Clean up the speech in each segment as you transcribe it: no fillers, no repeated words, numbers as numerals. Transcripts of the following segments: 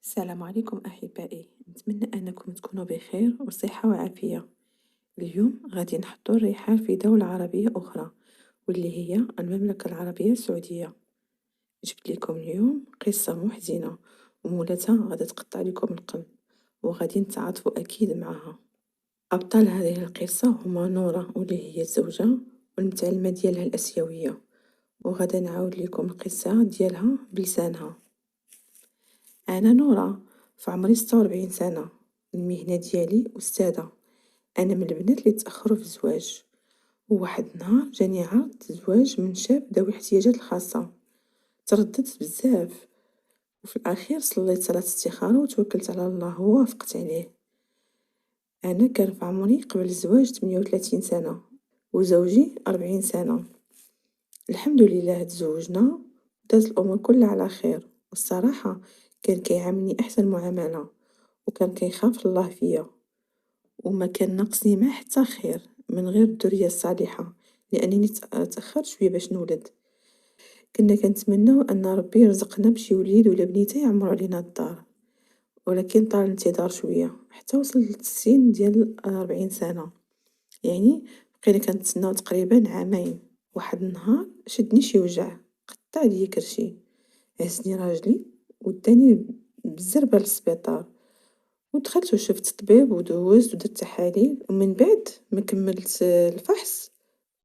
السلام عليكم أحبائي، نتمنى أنكم تكونوا بخير وصحة وعافية. اليوم غادي نحطو الرحال في دولة عربية أخرى واللي هي المملكة العربية السعودية. جبت لكم اليوم قصة محزنة ومولاتها غادي تقطع لكم القلب وغادي نتعاطفوا أكيد معها. أبطال هذه القصة هما نورة واللي هي الزوجة والمتعلمة ديالها الأسيوية، وغادا نعاود لكم القصة ديالها بلسانها. أنا نورة، في عمري 46 سنة، المهنة ديالي أستاذة. أنا من البنات اللي تأخروا في الزواج، وواحد النهار جاني عرض زواج من شاب ذوي الاحتياجات الخاصة. ترددت بزاف وفي الأخير صليت صلاة استخارة وتوكلت على الله ووافقت عليه. أنا كان في عمري قبل الزواج 38 سنة وزوجي 40 سنة. الحمد لله تزوجنا ودازت الأمور كلها على خير، والصراحة كان كيعاملني أحسن معاملة وكان كيخاف الله فيا، وما كان ناقصني ما حتى خير من غير الذرية الصالحة، لأنني تأخرت شوية باش نولد. كنا كنتمناو أن ربي يرزقنا بشي وليد ولا بنيتة يعمرو علينا الدار، ولكن طال الانتظار شوية حتى وصلت السن ديال 40 سنة، يعني بقينا كنتسناو تقريبا عامين. واحد النهار شدني شي وجع، قطع ليا كرشي، هزني راجلي وداني بالزربة للسبيطار، ودخلت وشفت طبيب ودوزت ودرت تحاليل، ومن بعد ما كملت الفحص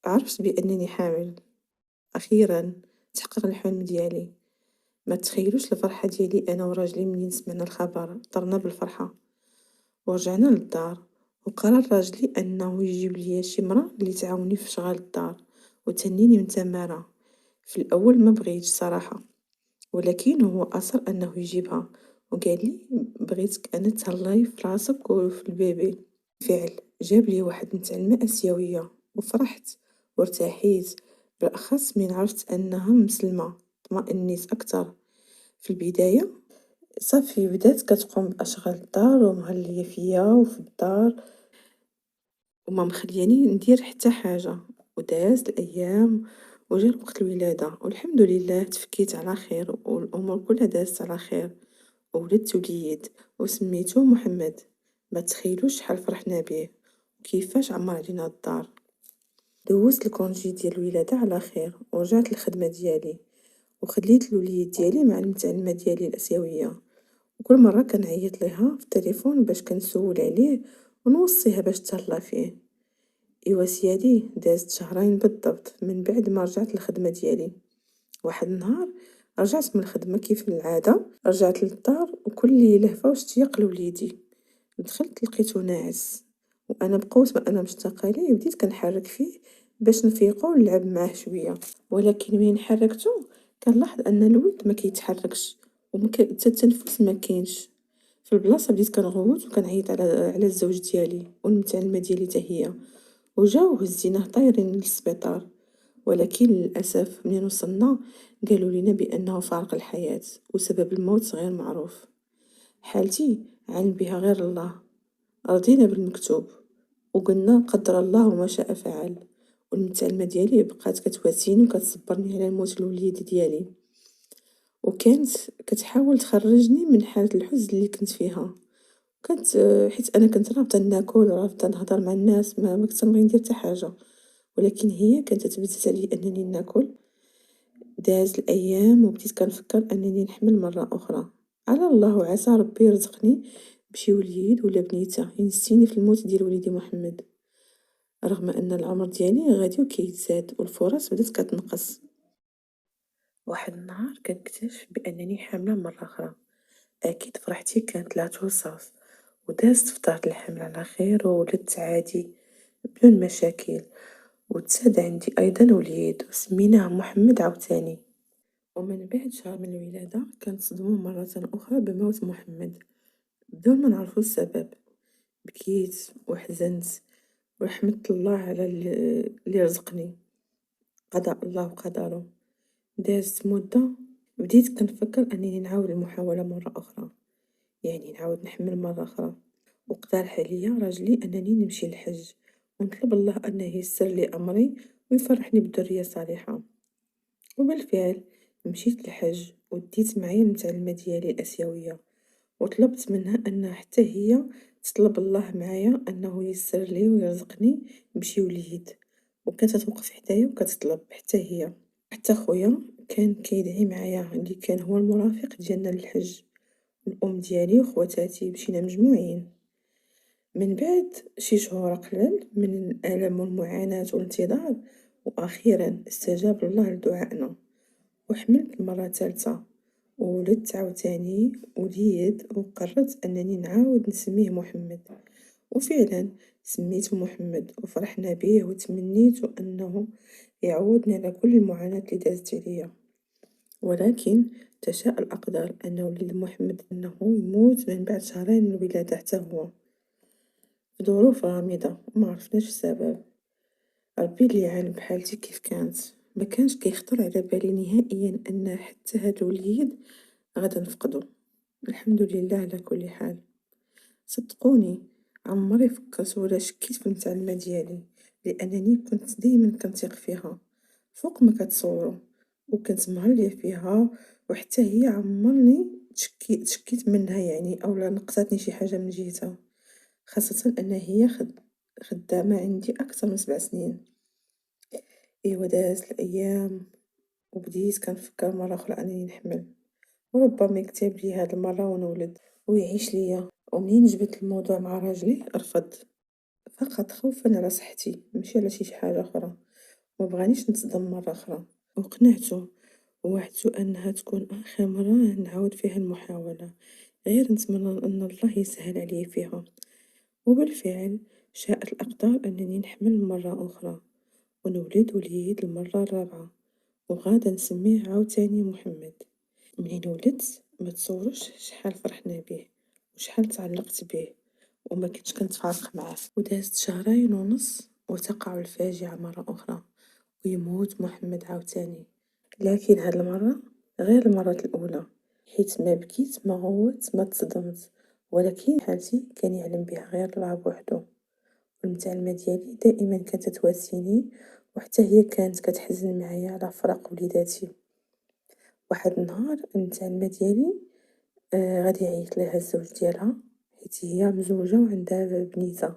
عرفت بأنني حامل. أخيرا تحقق الحلم ديالي. ما تخيلوش الفرحة ديالي أنا وراجلي منين سمعنا الخبر، طرنا بالفرحة ورجعنا للدار. وقرر راجلي أنه يجيب ليا شي مرا اللي تعاوني في شغال الدار وتهنيني من تمارة. في الأول ما بغيتش صراحة، ولكن هو أصر أنه يجيبها وقال لي بغيتك أنا تهلاي في راسك وفي البيبي. فعل جاب لي واحد متعلمة آسيوية وفرحت وارتاحيت، بالأخص من عرفت أنها مسلمة طمأنيت أكتر. في البداية صافي بدات كتقوم بأشغال الدار ومهلية فيا وفي الدار وما مخلياني ندير حتى حاجة. ودازت الأيام وجا وقت الولادة والحمد لله تفكيت على خير والأمور كلها دازت على خير، وولدت وليد وسميتو محمد. ما تخيلوش شحال فرحنا بيه وكيفاش عمر علينا الدار. دوزت الكونجي ديال الولادة على خير ورجعت للخدمة ديالي وخليت الوليد ديالي مع المتعلمة ديالي الآسيوية، وكل مرة كنعيط ليها في التليفون باش كنسول عليه ونوصيها باش تهلا فيه. إوا سيادي دازت شهرين بالضبط من بعد ما رجعت للخدمة ديالي. واحد النهار رجعت من الخدمة كيف العادة، رجعت للدار وكل لهفة واشتياق لوليدي. دخلت لقيتو ناعس، وأنا بقوة ما أنا مشتاقة ليه بديت كنحرك فيه باش نفيقو ونلعب معاه شوية، ولكن منين حركتو كنلاحظ أن الولد ما كيتحركش حتى التنفس ما كاينش. في البلاصة بديت كنغوت وكنعيط على الزوج ديالي والمتعلمة ديالي حتى هي، وجاو هزيناه طايرين للسبيطار. ولكن للأسف منين وصلنا قالوا لنا بأنه فارق الحياة وسبب الموت غير معروف. حالتي علم بها غير الله، رضينا بالمكتوب وقلنا قدر الله وما شاء فعل. والمتعلمة ديالي بقات كتواسيني وكتصبرني على موت الوليد ديالي، وكانت كتحاول تخرجني من حالة الحزن اللي كنت فيها. كنت حيت أنا كنت رافضة ناكل ورافضة نهضر مع الناس، ما كنت نبغي ندير حتى حاجة، ولكن هي كانت تبزز عليا أنني ناكل. داز الأيام وبديت كنفكر أنني نحمل مرة أخرى، على الله وعسى ربي يرزقني بشي وليد ولا بنيتة ينسيني في الموت ديال وليدي محمد، رغم أن العمر ديالي غادي وكيتزاد والفرص بدات كتنقص. واحد النهار كنكتشف بأنني حاملة مرة أخرى. أكيد فرحتي كانت لا توصف، ودازت فترة الحمل على خير وولدت عادي بدون مشاكل، وتساد عندي أيضا وليد وسميناه محمد عاوتاني. ومن بعد شهر من الولادة كنتصدمو مرة أخرى بموت محمد بدون ما نعرفو السبب. بكيت وحزنت وحمدت الله على اللي رزقني، قضاء الله وقدره. دازت مدة بديت كنفكر أنني نعاود المحاولة مرة أخرى، يعني نعاود نحمل مرة أخرى. واقترح عليا راجلي أنني نمشي للحج ونطلب الله أنه ييسر لي أمري ويفرحني بالذرية الصالحة. وبالفعل مشيت للحج وديت معايا المتعلمة ديالي الآسيوية، وطلبت منها أنها حتى هي تطلب الله معايا أنه ييسر لي ويرزقني بشي وليد، وكانت توقف حدايا وكتطلب حتى هي. حتى خويا كان كيدعي معايا اللي كان هو المرافق ديالنا للحج، الأم ديالي وخواتاتي مشينا مجموعين. من بعد شي شهور قلال من الألم والمعاناة والانتظار، وأخيرا استجاب الله لدعائنا وحملت المرة الثالثة، وولدت عاوتاني وليد، وقررت أنني نعاود نسميه محمد. وفعلا سميته محمد وفرحنا بيه وتمنيت أنه يعوضني على كل المعاناة اللي دازت عليا. ولكن تشاء الأقدار أن وليد محمد أنه يموت من بعد شهرين من الولادة حتى هو، في ظروف غامضة وما عرفناش السبب. ربي اللي يعلم بحالتي كيف كانت. ما كانش كيخطر على بالي نهائيا ان حتى هاد الوليد غادا نفقدو. الحمد لله على كل حال. صدقوني عمري فكرت ولا شكيت في المتعلمة ديالي، لانني كنت ديما كنثيق فيها فوق ما كتصوروا، وكنت مهلية فيها، وحتى هي عمرني تشكيت منها يعني اولا نقصتني شي حاجة من جهتها، خاصة ان هي خدامة عندي اكثر من 7 سنين. إيوا دازت الأيام وبديت كنفكر مرة أخرى أنني نحمل، وربما يكتب لي هاد المرة ونولد ويعيش ليا. ومنين جبت الموضوع مع راجلي رفض، فقط خوفا على صحتي ماشي على شي حاجة أخرى، مبغانيش نتصدم مرة أخرى. وقنعتو ووعدتو أنها تكون آخر مرة نعاود فيها المحاولة، غير نتمنى أن الله يسهل عليا فيها. وبالفعل شاءت الأقدار أنني نحمل مرة أخرى ونولد وليد المرة الرابعة، وغادا نسميه عاوتاني محمد. منين ولدت ما تصوروش شحال فرحنا بيه وشحال تعلقت بيه وما كنتش كنتفارق معاه. ودازت شهرين ونص وتقع الفاجعة مرة أخرى ويموت محمد عاوتاني، لكن هاد المرة غير المرة الأولى، حيت ما بكيت ما غوت ما تصدمت، ولكن حالتي كان يعلم بها غير الله بوحدو. والمتعلمة ديالي دائما كانت تواسيني، وحتى هي كانت كتحزن معايا على فراق وليداتي. واحد النهار المتعلمة ديالي غادي يعيط ليها الزوج ديالها، حيت هي مزوجة وعندها بنيتة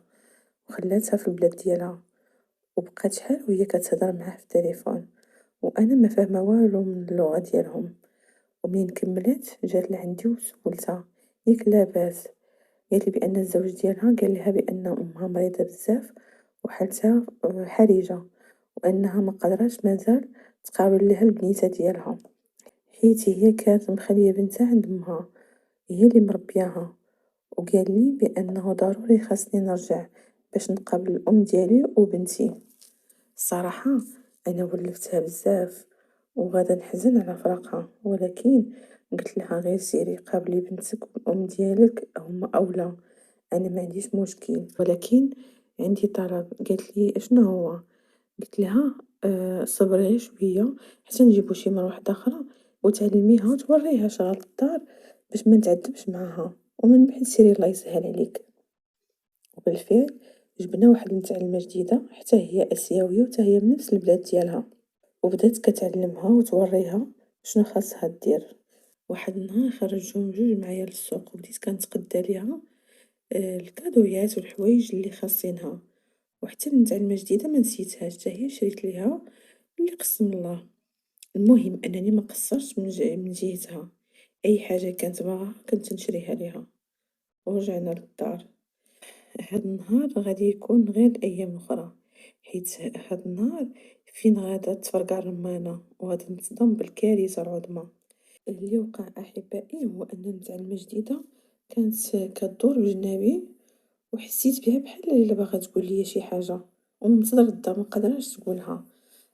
وخلاتها في البلاد ديالها، وبقات شحال وهي كتهضر معاه في التليفون وانا ما فاهمه والو من اللغة ديالهم. ومنين كملت جات لعندي وسولتها ياك لاباس، قالت لي بان الزوج ديالها قال لها بان امها مريضة بزاف وحالتها حرجة، وانها ما قدراتش مازال تقابل لها البنيته ديالها، حيت هي كانت مخلية بنتها عند امها هي اللي مربياها. وقال لي بانه ضروري خاصني نرجع باش نقابل الام ديالي وبنتي. الصراحة انا ولفتها بزاف وغادا نحزن على فراقها، ولكن قلت لها غير سيري قابلي بنتك والام ديالك هما اولى، انا ما عنديش مشكل، ولكن عندي طلب. قالت لي اشنو هو؟ قلت لها صبري غير شويه حتى نجيبو شي مرا واحده اخرى وتعلميها وتوريها شغل الدار باش ما نتعذبش معاها، ومن بعد سيري الله يسهل عليك. وبالفعل جبنا واحد المتعلمه جديده حتى هي اسيويه وحتى هي من نفس البلاد ديالها، وبدات كتعلمها وتوريها شنو خاصها دير. واحد النهار خرجهم جوج معايا للسوق وبديت كنتقدا ليها الكادويات والحوايج اللي خاصينها، وحتى المتعلمة الجديدة ما نسيتهاش حتى هي شريت ليها اللي قسم الله. المهم انني ما قصرتش من جهتها، اي حاجة كانت باغاها كنت نشريها ليها. ورجعنا للدار. هاد النهار غادي يكون غير ايام اخرى، حيت هاد النهار فين غادا تفرقع الرمانة وغادا نتصدم بالكارثة العظمى. اللي وقع احبائي هو ان المتعلمة جديدة كانت كدور بجنابي، وحسيت بها بحال الا باغا تقول لي شي حاجه ومتردده ما قدرتش تقولها.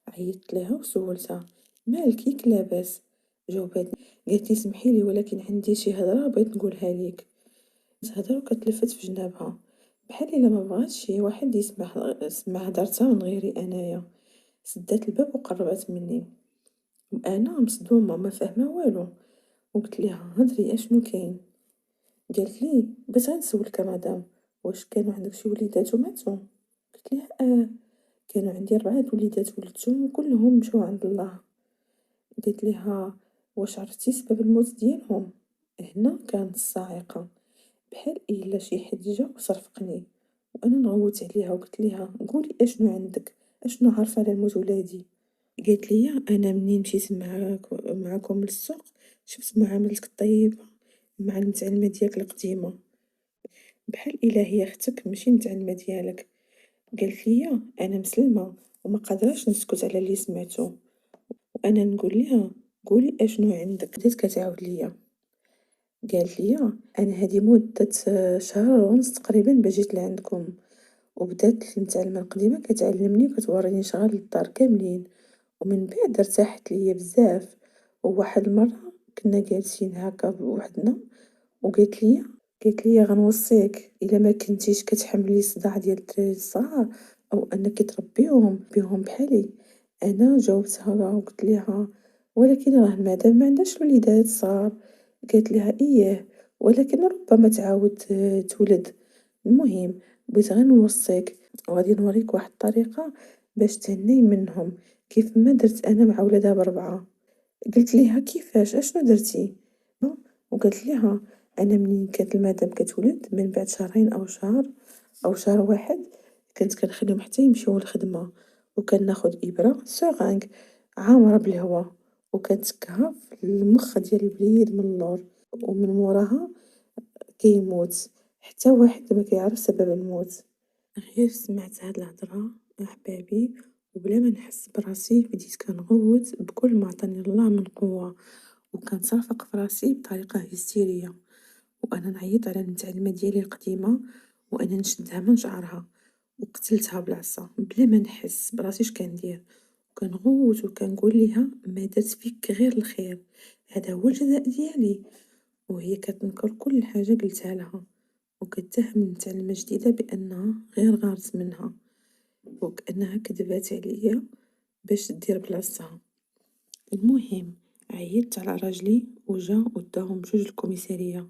عيطت لها وسولتها مالك ياك لاباس؟ جاوبتني قالت لي سمحي لي ولكن عندي شي هضره بغيت نقولها ليك. تهضر وكتلفت في جنابها بحال الا ما بغاتش شي واحد يسمع هضرتها من غيري انايا. سدات الباب وقربت مني وانا مصدومه ما فاهمه والو، وقلت لها هضري اشنو كاين؟ قالت لي بغيت غير نسولك مدام واش كانوا عندك شي وليدات وماتوا؟ قلت لها كانوا عندي 4 وليدات ولدتهم وكلهم مشاو عند الله. قالت لها واش عرفتي سبب الموت ديالهم؟ هنا كانت الصاعقة، بحال إلا شي حد جا وصرفقني، وأنا نغوت عليها وقلت ليها قولي أشنو عندك، أشنو عارفة على الموت ولادي. قالت لي أنا منين مشيت معاكم للسوق شفت معاملتك الطيبة مع المتعلمة ديالك القديمة، بحال إلا هي اختك ماشي المتعلمة ديالك. قالت لي أنا مسلمة وما قادراش نسكت على اللي سمعته، وأنا نقول لها قولي أشنو عندك. بدات كتعاود ليا، قالت لي أنا هذه مدة شهر ونص تقريبا باش جيت لعندكم، وبدات المتعلمة القديمة كتعلمني وكتوريني شغل الدار كاملين، ومن بعد ارتاحت ليا بزاف. وواحد المرة كنا جالسين هكا بوحدنا وقالت لي غنوصيك إلا ما كنتيش كتحملي الصداع ديال الدراري الصغار أو أنك تربيهم بيهم بحالي. أنا جاوبتها وقلت ليها ولكن راه مادام ما عندهاش الوليدات صغار. قالت ليها إيه ولكن ربما تعاود تولد. المهم بغيت غير نوصيك وغادي نوريك واحد الطريقة باش تهني منهم كيف ما درت أنا مع ولادها ب4. قلت ليها كيفاش أشنو درتي؟ وقالت ليها أنا منين كانت المدام كتولد من بعد شهرين أو شهر أو شهر واحد كنت كنخليهم حتى يمشيو للخدمة، وكناخد إبرة سوغانغ عامرة بالهوا وكنتكها في المخ ديال الوليد من اللور، ومن موراها كيموت حتى واحد ما كيعرف سبب الموت. غير سمعت هاد الهضرة أحبابي وبلا ما نحس براسي بديت كنغوت بكل ما عطاني الله من قوة، وكنصرفق في راسي بطريقة هستيرية، وأنا نعيط على المتعلمة ديالي القديمة وأنا نشدها من شعرها وقتلتها بالعصا بلا ما نحس براسي اش كندير، وكنغوت وكنقول ليها ما درت فيك غير الخير، هذا هو الجزاء ديالي. وهي كتنكر كل حاجة قلتها لها وكتهم المتعلمة الجديدة بأنها غير غارت منها وكأنها كذبات عليا باش دير بلاصتها. المهم عيطت على راجلي وجا وداهم بجوج الكوميسارية،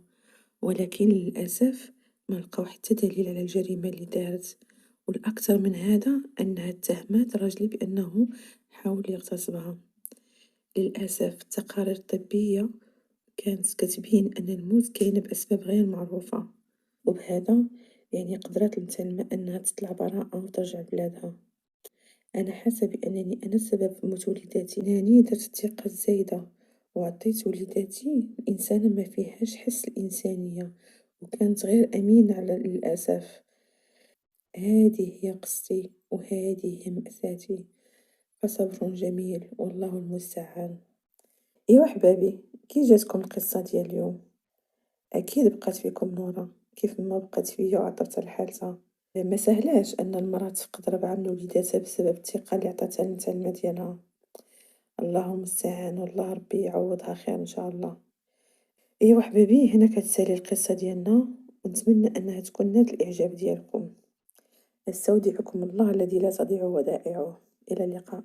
ولكن للأسف ما لقاو حتى دليل على الجريمة اللي دارت، والأكثر من هذا أنها اتهمت راجلي بأنه حاول يغتصبها. للأسف التقارير الطبية كانت كتبين أن الموت كاين بأسباب غير معروفة، وبهذا يعني قدرت المتعلمة أنها تطلع براءة وترجع لبلادها. أنا حاسة بأنني أنا السبب في موت وليداتي، أنني درت الثقة الزايدة وعطيت وليداتي إنسانة ما فيهاش حس الإنسانية وكانت غير أمينة على للأسف. هذه هي قصتي وهذه هي مأساتي، فصبر جميل والله المستعان. ايوا أحبابي كي جاتكم القصة ديال اليوم؟ أكيد بقات فيكم نورة كيف ما بقات فيا وعطرت لحالتها. ما سهلاش أن المرأة تفقد 4 من وليداتها بسبب الثقة اللي عطاتها المتعلمة ديالها. الله المستعان والله ربي يعوضها خير إن شاء الله. ايوا حبايبي هنا كتسالي القصة ديالنا، ونتمنى أنها تكون نالت الإعجاب ديالكم. أستودعكم الله الذي لا تضيع ودائعه. إلى اللقاء.